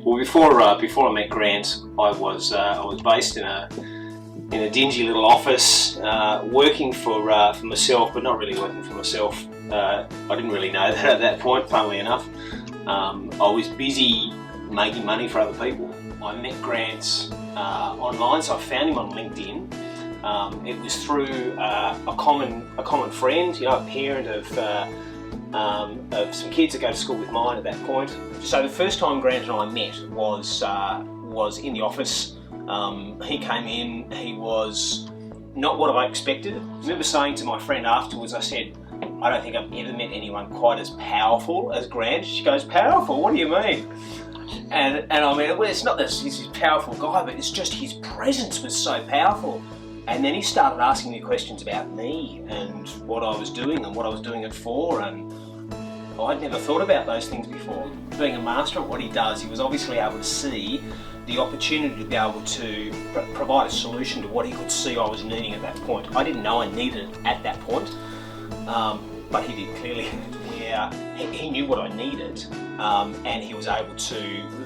Well, before I met Grant, I was based in a dingy little office, working for myself, but not really working for myself. I didn't really know that at that point, funnily enough. I was busy making money for other people. I met Grant online, so I found him on LinkedIn. It was through a common friend, a parent of some kids that go to school with mine at that point. So the first time Grant and I met was in the office. He came in, he was not what I expected. I remember saying to my friend afterwards, I said, I don't think I've ever met anyone quite as powerful as Grant. She goes, powerful? What do you mean? And I mean, well, it's not that he's a powerful guy, but it's just his presence was so powerful. And then he started asking me questions about me and what I was doing and what I was doing it for, and I'd never thought about those things before. Being a master at what he does, he was obviously able to see the opportunity to be able to provide a solution to what he could see I was needing at that point. I didn't know I needed it at that point, but he did clearly. Yeah, he knew what I needed, and he was able to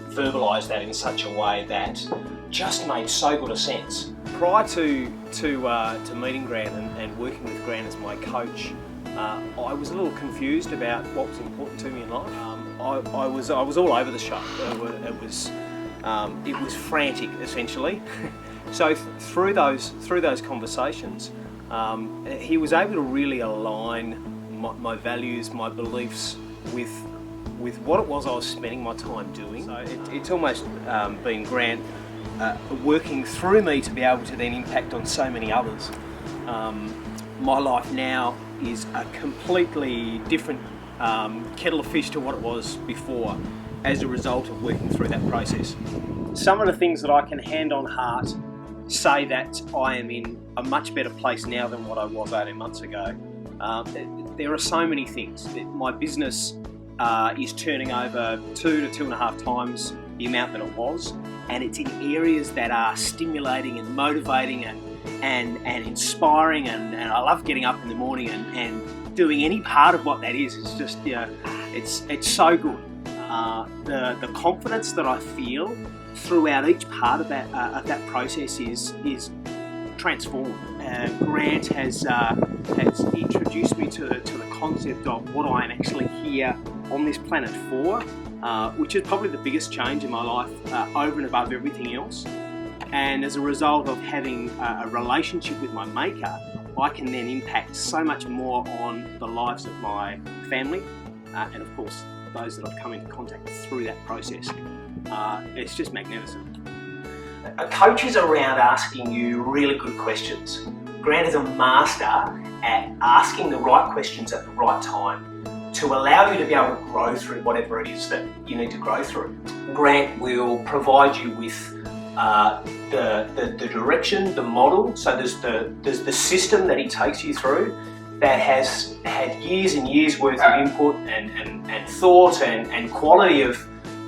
verbalise that in such a way that just made so good a sense. Prior to meeting Grant and working with Grant as my coach, I was a little confused about what was important to me in life. I was all over the shop. It was frantic, essentially. So through those conversations, he was able to really align my values, my beliefs with what it was I was spending my time doing. So it's almost been Grant working through me to be able to then impact on so many others. My life now is a completely different kettle of fish to what it was before as a result of working through that process. Some of the things that I can hand on heart say that I am in a much better place now than what I was 18 months ago. There are so many things. My business is turning over 2 to 2.5 times the amount that it was, and it's in areas that are stimulating and motivating and inspiring, and I love getting up in the morning and doing any part of what that is. It's just, it's so good. The confidence that I feel throughout each part of that process is transformed. Grant has introduced me to the concept of what I am actually here on this planet for, which is probably the biggest change in my life over and above everything else. And as a result of having a relationship with my maker, I can then impact so much more on the lives of my family and of course those that I've come into contact with through that process. It's just magnificent. A coach is around asking you really good questions. Grant is a master at asking the right questions at the right time to allow you to be able to grow through whatever it is that you need to grow through. Grant will provide you with the direction, the model. So there's the system that he takes you through that has had years and years worth of input and thought and quality of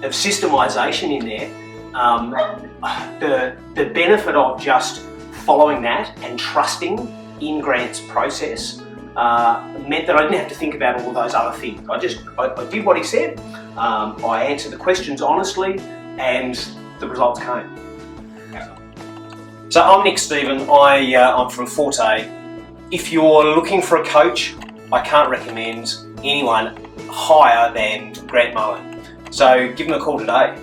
systemization in there. The benefit of just following that and trusting in Grant's process meant that I didn't have to think about all of those other things. I did what he said. I answered the questions honestly, and the results came. So I'm Nic Stephen. I'm from Forte. If you're looking for a coach, I can't recommend anyone higher than Grant Mullen. So give him a call today.